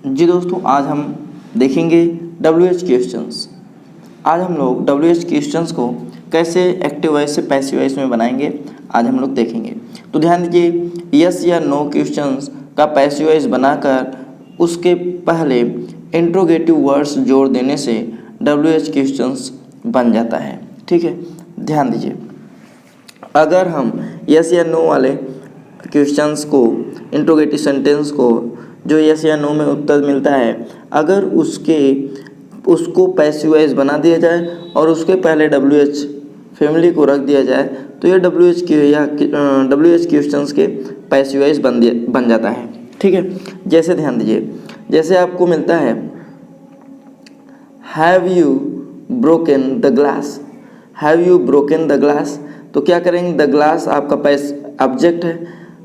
जी दोस्तों, आज हम देखेंगे WH क्वेश्चंस। आज हम लोग WH क्वेश्चंस को कैसे एक्टिव वॉइस से पैसिव वॉइस में बनाएंगे, आज हम लोग देखेंगे। तो ध्यान दीजिए, यस या नो क्वेश्चंस का पैसिव वॉइस बनाकर उसके पहले इंट्रोगेटिव वर्ड्स जोड़ देने से WH क्वेश्चंस बन जाता है। ठीक है, ध्यान दीजिए, अगर हम यस या नो वाले क्वेश्चंस को, इंट्रोगेटिव सेंटेंस को, जो यस या नो में उत्तर मिलता है, अगर उसको पैसिव वॉइस बना दिया जाए और उसके पहले WH फैमिली को रख दिया जाए तो ये WH क्वेश्चंस के पैसिव वॉइस बन जाता है। ठीक है, जैसे ध्यान दीजिए, जैसे आपको मिलता है have you broken the glass, have you broken the glass, तो क्या करेंगे, द ग्लास आपका ऑब्जेक्ट है,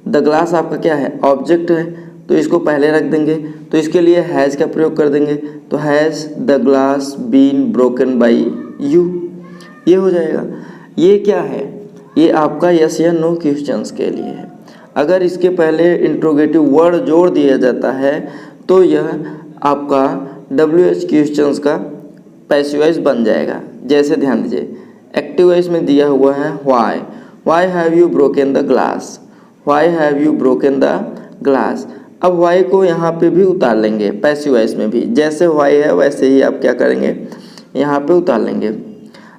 द ग्लास आपका क्या है, ऑब्जेक्ट है, तो इसको पहले रख देंगे। तो इसके लिए हैज़ का प्रयोग कर देंगे, तो has the glass been broken by you, ये हो जाएगा। ये क्या है, ये आपका यस या नो क्वेश्चंस के लिए है। अगर इसके पहले इंट्रोगेटिव वर्ड जोड़ दिया जाता है तो यह आपका WH क्वेश्चंस का पैसिव वॉइस बन जाएगा। जैसे ध्यान दीजिए, एक्टिव वॉइस में दिया हुआ है why have you broken the glass, why have you broken the glass. अब वाई को यहाँ पे भी उतार लेंगे पैसिव वॉइस में भी, जैसे वाई है वैसे ही आप क्या करेंगे, यहाँ पे उतार लेंगे।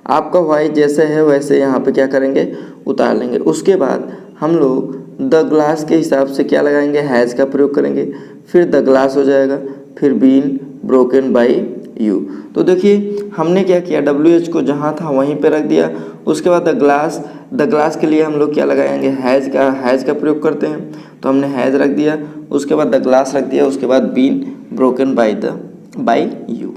आपका वाई जैसे है वैसे यहाँ पे क्या करेंगे, उतार लेंगे। उसके बाद हम लोग द ग्लास के हिसाब से क्या लगाएंगे, हैज़ का प्रयोग करेंगे, फिर द ग्लास हो जाएगा, फिर बीन ब्रोकन बाई यू। तो देखिए हमने क्या किया, WH को जहाँ था वहीं पे रख दिया। उसके बाद द ग्लास के लिए हम लोग क्या लगाएंगे, हैज़ का प्रयोग करते हैं, तो हमने हैज़ रख दिया, उसके बाद द ग्लास रख दिया, उसके बाद बीन ब्रोकन बाई यू।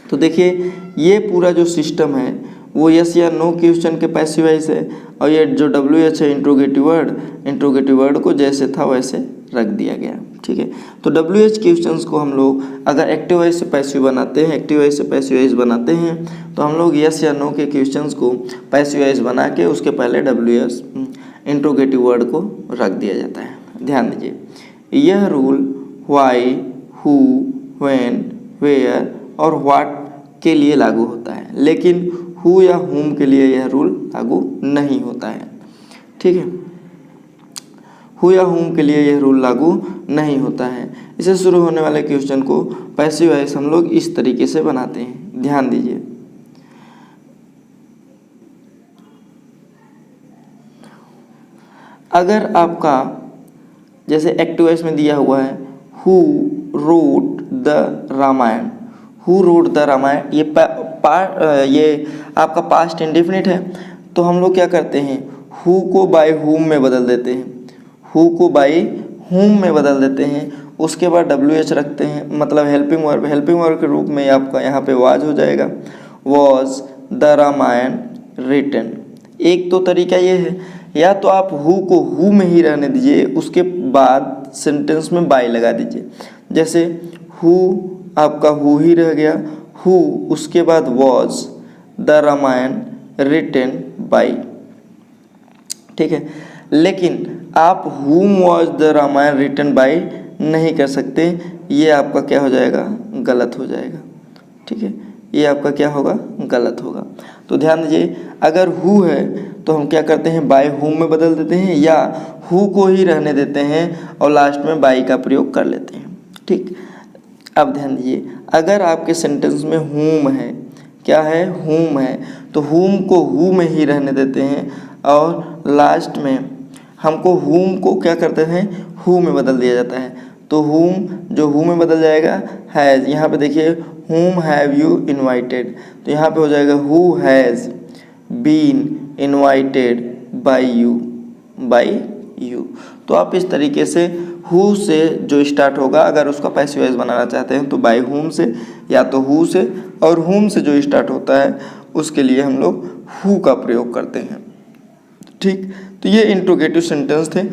तो देखिए ये पूरा जो सिस्टम है वो यस या नो क्वेश्चन के पैसिव वॉइस है, और ये जो WH है इंट्रोगेटिव वर्ड को जैसे था वैसे रख दिया गया। ठीक है, तो WH क्वेश्चंस को हम लोग अगर एक्टिव वॉइस से पैसिव वॉइस बनाते हैं तो हम लोग यस या नो के क्वेश्चंस को पैसिव वॉइस बना के उसके पहले WH इंट्रोगेटिव वर्ड को रख दिया जाता है। ध्यान दीजिए, यह rule why, who, when, where और व्हाट के लिए लागू होता है, लेकिन हु या हुम के लिए यह रूल लागू नहीं होता है। ठीक है, हु या हुम के लिए यह रूल लागू नहीं होता है। इससे शुरू होने वाले क्वेश्चन को पैसिव वॉइस हम लोग इस तरीके से बनाते हैं। ध्यान दीजिए, अगर आपका जैसे एक्टिव वॉइस में दिया हुआ है who wrote the Ramayana, who wrote the Ramayana, ये आपका पास्ट इंडेफिनिट है, तो हम लोग क्या करते हैं, हु को बाय हुम में बदल देते हैं, हु को बाय हुम में बदल देते हैं। उसके बाद WH रखते हैं, मतलब हेल्पिंग वर्ब के रूप में आपका यहाँ पे वाज हो जाएगा, वॉज द रामायण रिटन। एक तो तरीका ये है, या तो आप हु को हु में ही रहने दीजिए, उसके बाद सेंटेंस में बाय लगा दीजिए। जैसे हु आपका हु ही रह गया, हु उसके बाद was the Ramayana written by. ठीक है, लेकिन आप whom was the Ramayana written by नहीं कर सकते, ये आपका क्या हो जाएगा, गलत हो जाएगा। ठीक है, ये आपका क्या होगा, गलत होगा। तो ध्यान दीजिए, अगर हु है तो हम क्या करते हैं, बाय हुम में बदल देते हैं, या हु को ही रहने देते हैं और लास्ट में बाय का प्रयोग कर लेते हैं। ठीक, अब ध्यान दीजिए, अगर आपके सेंटेंस में हुम है, क्या है, हुम है, तो हुम को हु में ही रहने देते हैं और लास्ट में हमको हुम को क्या करते हैं, हु में बदल दिया जाता है। तो हुम जो हु में बदल जाएगा हैज़, यहाँ पे देखिए हुम हैव यू इनवाइटेड, तो यहाँ पे हो जाएगा who has been invited by you. तो आप इस तरीके से हु से जो स्टार्ट होगा, अगर उसका पैसिव वॉइस बनाना चाहते हैं तो बाय हुम से, या तो हु से, और हुम से जो स्टार्ट होता है उसके लिए हम लोग हु का प्रयोग करते हैं। ठीक, तो ये इंट्रोगेटिव सेंटेंस थे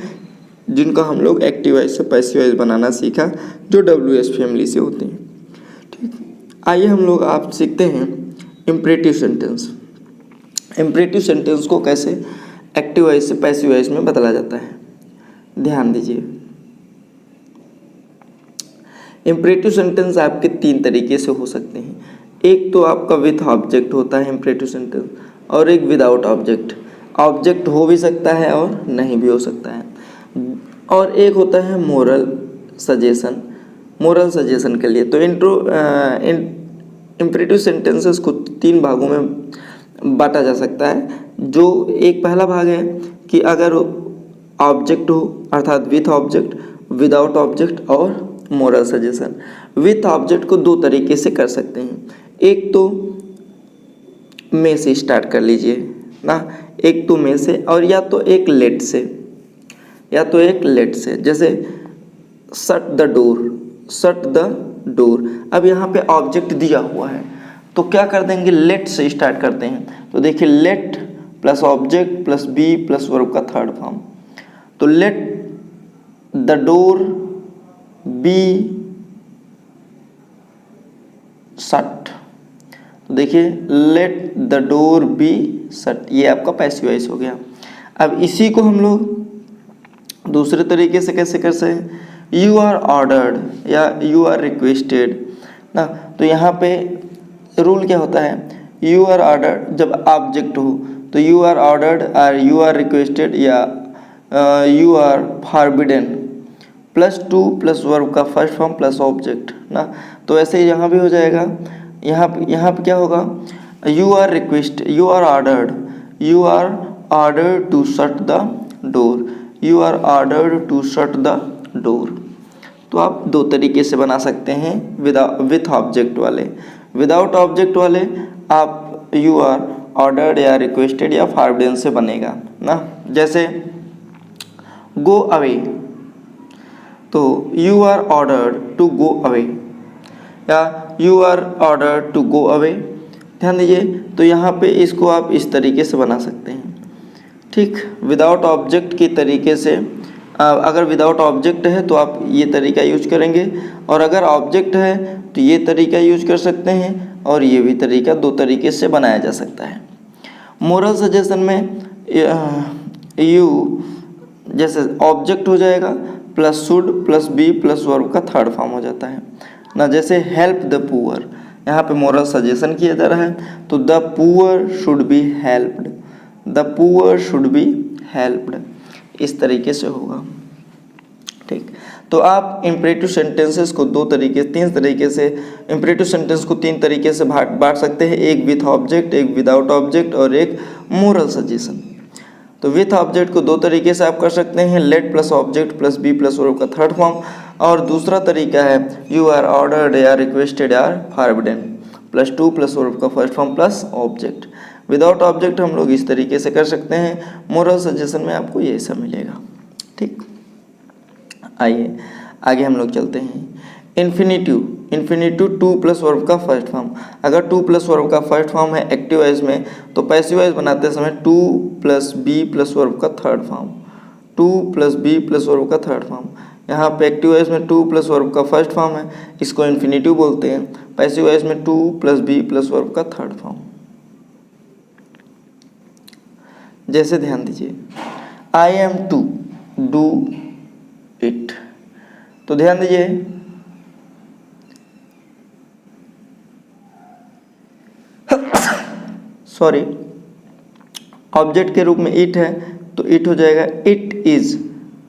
जिनका हम लोग एक्टिव वॉइस से पैसिव वॉइस बनाना सीखा, जो WH फैमिली से होते हैं। ठीक, आइए हम लोग आप सीखते हैं इम्परेटिव सेंटेंस। इम्परेटिव सेंटेंस को कैसे एक्टिव वॉइस से पैसिव वॉइस में बदला जाता है। ध्यान दीजिए, इम्परेटिव सेंटेंस आपके 3 तरीके से हो सकते हैं। एक तो आपका विथ ऑब्जेक्ट होता है इम्परेटिव सेंटेंस, और एक विदाउट ऑब्जेक्ट। ऑब्जेक्ट हो भी सकता है और नहीं भी हो सकता है। और एक होता है मोरल सजेशन। मोरल सजेशन के लिए तो इम्परेटिव सेंटेंसेस को 3 भागों में बांटा जा सकता है। जो एक पहला भाग है कि अगर ऑब्जेक्ट हो, अर्थात विथ ऑब्जेक्ट, विदाउट ऑब्जेक्ट और मोरल सजेशन। विथ ऑब्जेक्ट को 2 तरीके से कर सकते हैं। एक तो में से स्टार्ट कर लीजिए ना, एक तो में से, और या तो एक लेट से, जैसे शट द डोर। अब यहाँ पे ऑब्जेक्ट दिया हुआ है तो क्या कर देंगे, लेट से स्टार्ट करते हैं। तो देखिए let plus object plus be plus verb का थर्ड फॉर्म। तो let the door be shut. तो देखिए let the door be shut, ये आपका पैसिव वॉइस हो गया। अब इसी को हम लोग दूसरे तरीके से कैसे कर सकते हैं, यू आर ऑर्डर्ड या यू आर रिक्वेस्टेड ना। तो यहाँ पे रूल क्या होता है, यू आर ऑर्डर्ड जब ऑब्जेक्ट हो तो यू आर ऑर्डर्ड और यू आर रिक्वेस्टेड या you are forbidden +2 plus verb का फर्स्ट फॉर्म प्लस ऑब्जेक्ट ना। तो ऐसे ही यहाँ भी हो जाएगा। यहाँ पे क्या होगा, you are request, you are ordered to shut the door, you are ordered to shut the door. तो आप 2 तरीके से बना सकते हैं विथ ऑब्जेक्ट वाले। विदाउट ऑब्जेक्ट वाले आप यू आर ऑर्डर्ड या रिक्वेस्टेड या फॉरबिडन से बनेगा ना। जैसे गो अवे, तो you are ordered to go away या you are ordered to go away. ध्यान दीजिए, तो यहाँ पे इसको आप इस तरीके से बना सकते हैं। ठीक, विदाउट ऑब्जेक्ट के तरीके से, अगर विदाउट ऑब्जेक्ट है तो आप ये तरीका यूज करेंगे, और अगर ऑब्जेक्ट है तो ये तरीका यूज कर सकते हैं, और ये भी तरीका, 2 तरीके से बनाया जा सकता है। मोरल सजेशन में यू जैसे ऑब्जेक्ट हो जाएगा plus should plus be plus verb का थर्ड फॉर्म हो जाता है ना। जैसे हेल्प द पुअर, यहाँ पे मोरल सजेशन किया जा रहा है तो the poor should be helped, the poor should be helped, इस तरीके से होगा। ठीक, तो आप इम्परेटिव सेंटेंसेस को 3 तरीके से, इम्परेटिव सेंटेंस को 3 तरीके से बांट सकते हैं, एक विथ ऑब्जेक्ट, एक विदाउट ऑब्जेक्ट और एक मोरल सजेशन। तो विथ ऑब्जेक्ट को 2 तरीके से आप कर सकते हैं, let plus object plus be plus verb का थर्ड फॉर्म, और दूसरा तरीका है यू आर ऑर्डर्ड या रिक्वेस्टेड या फॉरबिडन +2 प्लस वर्ब का first form plus object. Without object हम लोग इस तरीके से कर सकते हैं। मोरल सजेशन में आपको ये सब मिलेगा। ठीक, आइए आगे हम लोग चलते हैं। इन्फिनिटिव 2 प्लस वर्ब का फर्स्ट फॉर्म। अगर 2 प्लस वर्ब का फर्स्ट फॉर्म है एक्टिव वॉइस में, तो पैसिव वॉइस बनाते समय 2 प्लस बी प्लस वर्ब का third form, 2 plus be plus verb का थर्ड फॉर्म। यहाँ पे एक्टिव वॉइस में 2 प्लस वर्ब का फर्स्ट फॉर्म है, इसको इन्फिनिटिव बोलते हैं। पैसिव वॉइस में 2 प्लस बी प्लस वर्ब का थर्ड फॉर्म। जैसे ध्यान दीजिए, I am to do it. तो ध्यान दीजिए, सॉरी, ऑब्जेक्ट के रूप में इट है तो इट हो जाएगा इट इज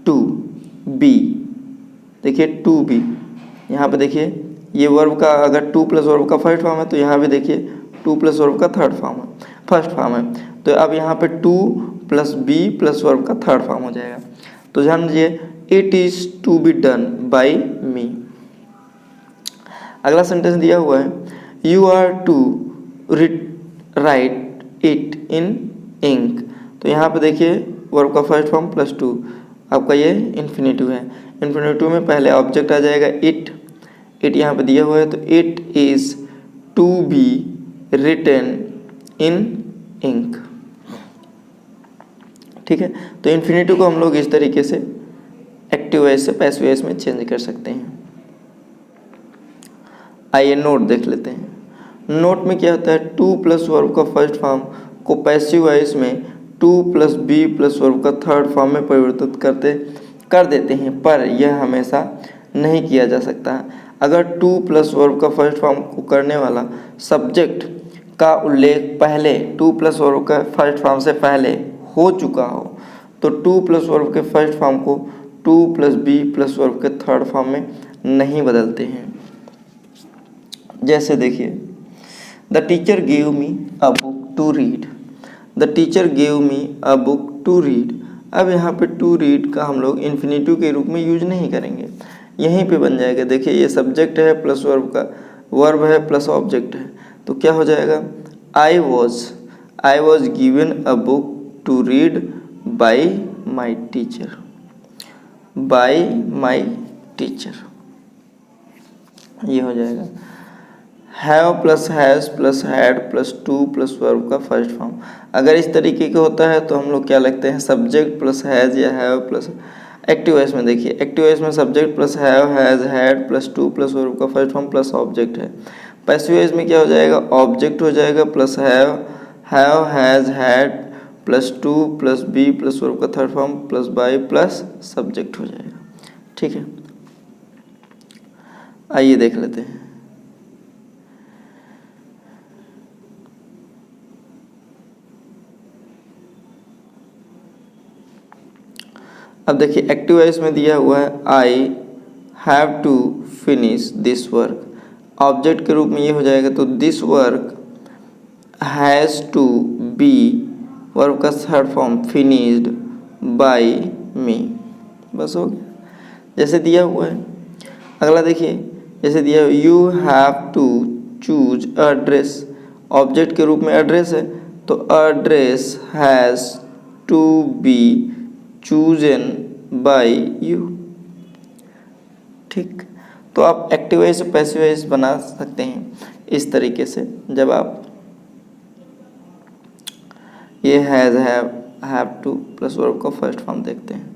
टू बी। देखिए टू बी, यहाँ पे देखिए ये वर्ब का अगर 2 प्लस वर्ब का फर्स्ट फॉर्म है तो यहाँ भी देखिए 2 प्लस वर्ब का थर्ड फॉर्म है, फर्स्ट फॉर्म है। तो अब यहाँ पे 2 प्लस बी प्लस वर्ब का थर्ड फॉर्म हो जाएगा। तो ध्यान दीजिए, it is to be done by me. अगला सेंटेंस दिया हुआ है, you are to write it in ink. तो यहाँ पे देखिए वर्ब का फर्स्ट फॉर्म +2, आपका ये इन्फिनिटिव है। इन्फिनिटिव में पहले ऑब्जेक्ट आ जाएगा इट यहाँ पे दिया हुआ है, तो it is to be written in ink. ठीक है, तो इन्फिनिटिव को हम लोग इस तरीके से एक्टिव वॉइस से पैसिव वॉइस में चेंज कर सकते हैं। आइए नोट देख लेते हैं। नोट में क्या होता है, 2 प्लस वर्ब का फर्स्ट फॉर्म को पैसिव वॉइस में 2 प्लस बी प्लस वर्ब का थर्ड फॉर्म में परिवर्तित कर देते हैं, पर यह हमेशा नहीं किया जा सकता। अगर टू प्लस वर्ब का फर्स्ट फॉर्म को करने वाला सब्जेक्ट का उल्लेख पहले टू प्लस वर्ब का फर्स्ट फॉर्म से पहले हो चुका हो तो टू प्लस वर्ब के फर्स्ट फॉर्म को to plus be plus verb के थर्ड फॉर्म में नहीं बदलते हैं। जैसे देखिए, the teacher gave me a book to read. The teacher gave me a book to read. अब यहाँ पे टू रीड का हम लोग इन्फिनेटिव के रूप में यूज नहीं करेंगे, यहीं पे बन जाएगा। देखिए ये सब्जेक्ट है प्लस वर्ब का, वर्ब है प्लस ऑब्जेक्ट है, तो क्या हो जाएगा, I was given a book to read by my teacher. By my teacher ये हो जाएगा। Have plus has plus had plus to plus verb का फर्स्ट फॉर्म। अगर इस तरीके का होता है तो हम लोग क्या लगते हैं, सब्जेक्ट प्लस हैज़ या हैव प्लस। एक्टिव वॉइस में देखिए, एक्टिव वॉइस में subject plus have has had plus to plus verb का फर्स्ट फॉर्म प्लस ऑब्जेक्ट है। पैसिव वॉइस में क्या हो जाएगा, ऑब्जेक्ट हो जाएगा plus have has had plus to plus be plus verb का third form plus by plus subject हो जाएगा। ठीक है, आइए देख लेते हैं। अब देखिए एक्टिव वॉइस में दिया हुआ है I have to finish this work. Object के रूप में ये हो जाएगा, तो this work has to be verb का third form finished by me. बस हो गया जैसे दिया हुआ है। अगला देखिए, जैसे दिया हुआ you have to choose a dress. Object के रूप में एड्रेस है, तो address has to be chosen by you. ठीक, तो आप एक्टिव वॉइस से पैसिव वॉइस बना सकते हैं इस तरीके से, जब आप ये has have to plus verb का फर्स्ट फॉर्म देखते हैं।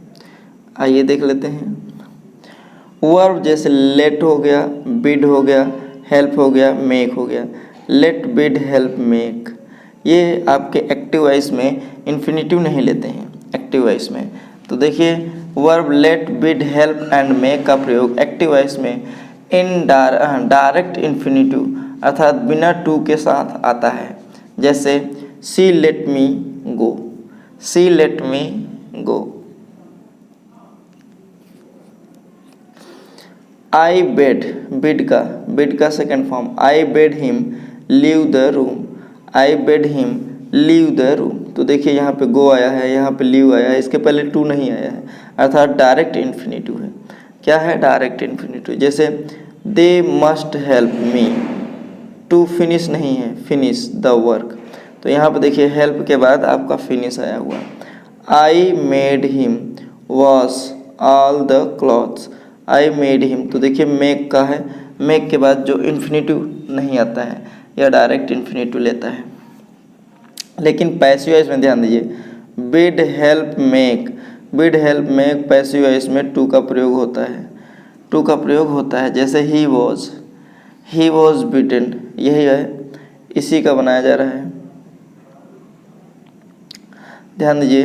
आइए देख लेते हैं। वर्ब जैसे लेट हो गया, बिड हो गया, हेल्प हो गया, मेक हो गया। लेट, बिड, हेल्प, मेक, ये आपके एक्टिव वॉइस में इन्फिनेटिव नहीं लेते हैं एक्टिव वॉइस में। तो देखिए verb let, bid, help and make का प्रयोग एक्टिव वॉइस में इन डायरेक्ट इन्फिनेटिव अर्थात बिना टू के साथ आता है। जैसे सी लेट मी गो, सी लेट मी गो। आई बेड, बिड का second form, I bed him leave the room, I bed him leave the room. तो देखिए यहाँ पे गो आया है, यहाँ पे लीव आया है, इसके पहले टू नहीं आया है, अर्थात डायरेक्ट इन्फिनेटिव है। क्या है, डायरेक्ट इन्फिनेटिव। जैसे they must help me, to finish नहीं है, फिनिश द वर्क। तो यहाँ पे देखिए हेल्प के बाद आपका फिनिश आया हुआ। I made him wash all the clothes, I made him. तो देखिए मेक का है, मेक के बाद जो इन्फिनेटिव नहीं आता है या डायरेक्ट इन्फिनेटिव लेता है। लेकिन पैसिव वॉइस में ध्यान दीजिए, bid help make, bid help make passive voice में टू का प्रयोग होता है, टू का प्रयोग होता है। जैसे ही वॉज बिटन, यही है, इसी का बनाया जा रहा है। ध्यान दीजिए,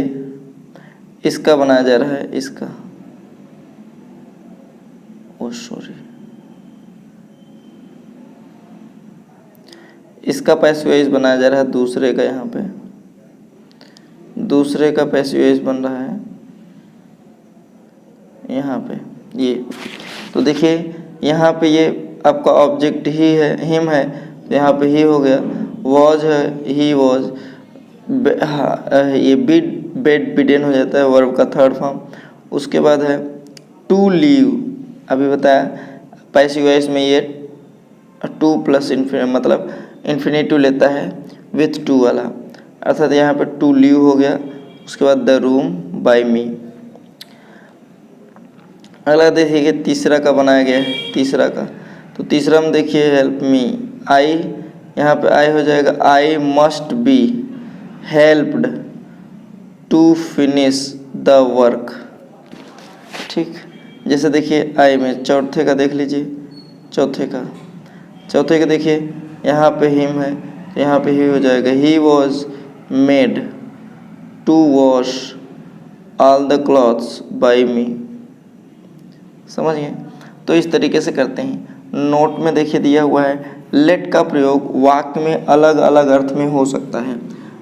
इसका बनाया जा रहा है, इसका, ओ सॉरी, इसका पैसिव वॉइस बनाया जा रहा है दूसरे का, यहाँ पे दूसरे का पैसिव वॉइस बन रहा है यहाँ पे ये। तो देखिए यहाँ पे ये आपका ऑब्जेक्ट ही है, हिम है, तो यहाँ पे ही हो गया। वॉज है, ही वॉज, ये बेड बिडेन हो जाता है वर्ब का थर्ड फॉर्म। उसके बाद है टू लीव, अभी बताया पैसिव वॉइस में ये टू प्लस मतलब इन्फिनेटिव लेता है विथ टू वाला, अर्थात यहाँ पे टू लीव हो गया। उसके बाद द रूम बाय मी। अगला देखिए तीसरा का बनाया गया है, तीसरा का, तो तीसरा में देखिए हेल्प मी, आई, यहाँ पे आई हो जाएगा, I must be helped to finish the work. ठीक, जैसे देखिए आई में चौथे का देख लीजिए, चौथे का देखिए यहाँ पे हिम है, तो यहाँ पे ही हो जाएगा, he was made to wash all the clothes by me. समझ गए? तो इस तरीके से करते हैं। नोट में देखिए दिया हुआ है लेट का प्रयोग वाक्य में अलग अलग अर्थ में हो सकता है।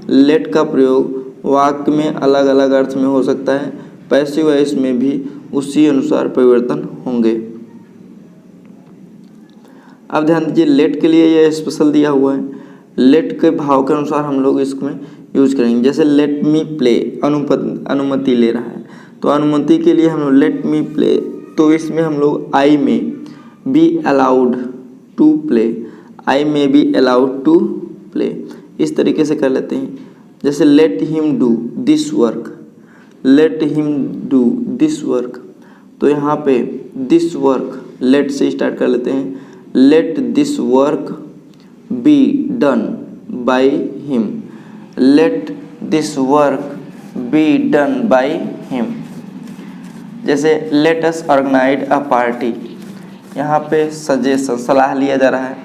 लेट का प्रयोग वाक्य में अलग अलग अर्थ में हो सकता है। पैसिव वॉइस में भी उसी अनुसार परिवर्तन होंगे। अब ध्यान दीजिए लेट के लिए यह स्पेशल दिया हुआ है। लेट के भाव के अनुसार हम लोग इसमें यूज करेंगे। जैसे लेट मी प्ले, अनुमति ले रहा है, तो अनुमति के लिए हम लोग लेट मी प्ले, तो इसमें हम लोग I may be allowed to play, I may be allowed to play, इस तरीके से कर लेते हैं। जैसे let him do this work, let him do this work, तो यहाँ पे दिस वर्क लेट से स्टार्ट कर लेते हैं। Let this work be done by him, let this work be done by him. जैसे let us organise a party, यहाँ पे सजेशन सलाह लिया जा रहा है,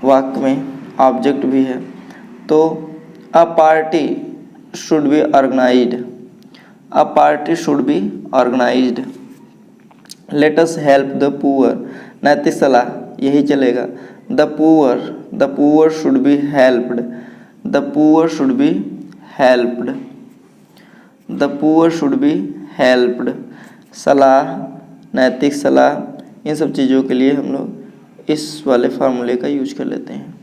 वाक्य में ऑब्जेक्ट भी है, तो a party should be organised, a party should be organised. Let us help the poor, नैतिक सलाह यही चलेगा। The poor should be helped, the poor should be helped, the poor should be helped. सलाह, नैतिक सलाह, इन सब चीज़ों के लिए हम लोग इस वाले फार्मूले का यूज कर लेते हैं।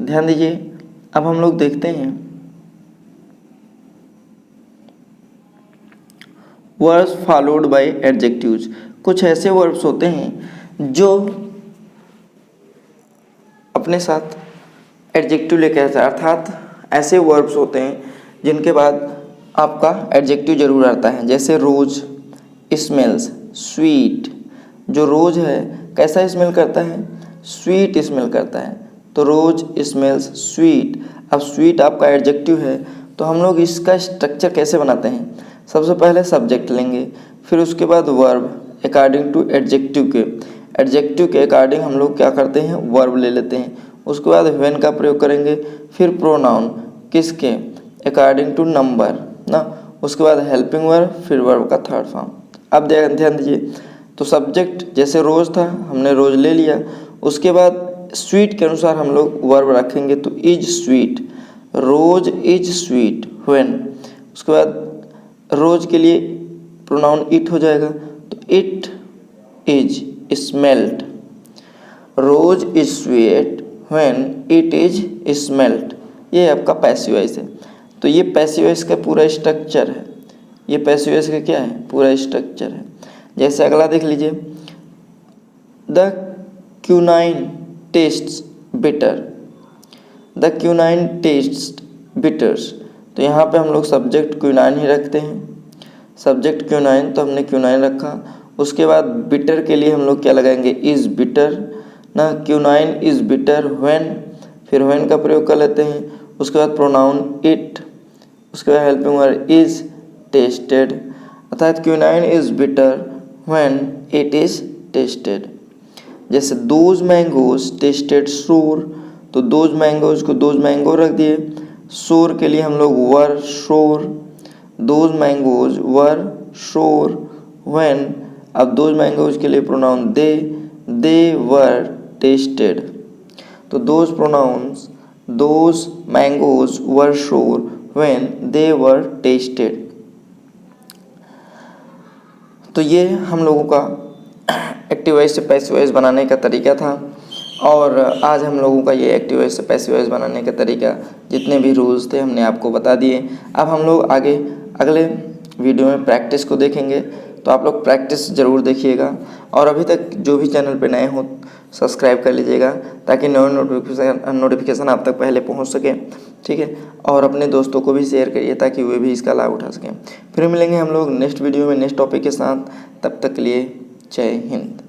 ध्यान दीजिए, अब हम लोग देखते हैं वर्ब्स फॉलोड बाय एडजेक्टिव्स। कुछ ऐसे वर्ब्स होते हैं जो अपने साथ एडजेक्टिव लेके आते हैं, अर्थात ऐसे वर्ब्स होते हैं जिनके बाद आपका एडजेक्टिव जरूर आता है। जैसे रोज, स्मेल्स, स्वीट। जो रोज है कैसा स्मेल करता है? स्वीट स्मेल करता है, तो रोज स्मेल्स स्वीट। अब स्वीट आपका एडजेक्टिव है, तो हम लोग इसका स्ट्रक्चर कैसे बनाते हैं? सबसे पहले सब्जेक्ट लेंगे, फिर उसके बाद वर्ब अकॉर्डिंग टू एडजेक्टिव के अकॉर्डिंग हम लोग क्या करते हैं? वर्ब ले लेते हैं। उसके बाद व्हेन का प्रयोग करेंगे, फिर प्रोनाउन किसके? अकॉर्डिंग टू नंबर ना, उसके बाद हेल्पिंग वर्ब, फिर वर्ब का थर्ड फॉर्म। अब ध्यान दीजिए, तो सब्जेक्ट जैसे रोज था, हमने रोज ले लिया। उसके बाद स्वीट के अनुसार हम लोग वर्ब रखेंगे, तो is sweet, rose is sweet when. उसके बाद रोज के लिए प्रोनाउन इट हो जाएगा, तो it is smelt, rose is sweet when it is smelt. ये आपका पैसिव वॉइस है। तो ये पैसिव वॉइस का पूरा स्ट्रक्चर है, ये पैसिव वॉइस का क्या है? पूरा स्ट्रक्चर है। जैसे अगला देख लीजिए, the quinine tastes bitter, the quinine tastes bitters. तो यहाँ पे हम लोग सब्जेक्ट क्यूनाइन ही रखते हैं, सब्जेक्ट क्यूनाइन, तो हमने क्यूनाइन रखा। उसके बाद बिटर के लिए हम लोग क्या लगाएंगे? इज बिटर ना, क्यूनाइन इज बिटर व्हेन, फिर व्हेन का प्रयोग कर लेते हैं। उसके बाद प्रोनाउन इट, उसके बाद हेल्पिंग वर्ब इज टेस्टेड, अर्थात quinine is bitter when it is tasted. जैसे दोज मैंगोज टेस्टेड सोर, तो दोज मैंगोज को दोज मैंगो रख दिए। सोर के लिए हम लोग वर शोर, दोज मैंगोज वर शोर व्हेन। अब दोज मैंगोज के लिए प्रोनाउन दे वर टेस्टेड, तो दोज प्रोनाउंस दोज मैंगोज वर शोर व्हेन दे वर टेस्टेड। तो ये हम लोगों का एक्टिव वॉइस से पैसिव वॉइस बनाने का तरीका था, और आज हम लोगों का ये एक्टिव वॉइस से पैसिव वॉइस बनाने का तरीका, जितने भी रूल्स थे हमने आपको बता दिए। अब हम लोग आगे अगले वीडियो में प्रैक्टिस को देखेंगे, तो आप लोग प्रैक्टिस ज़रूर देखिएगा। और अभी तक जो भी चैनल पे नए हो सब्सक्राइब कर लीजिएगा, ताकि नए नोटिफिकेशन आप तक पहले पहुंच सके, ठीक है। और अपने दोस्तों को भी शेयर करिए ताकि वे भी इसका लाभ उठा सकें। फिर मिलेंगे हम लोग नेक्स्ट वीडियो में नेक्स्ट टॉपिक के साथ, तब तक के लिए जय हिंद।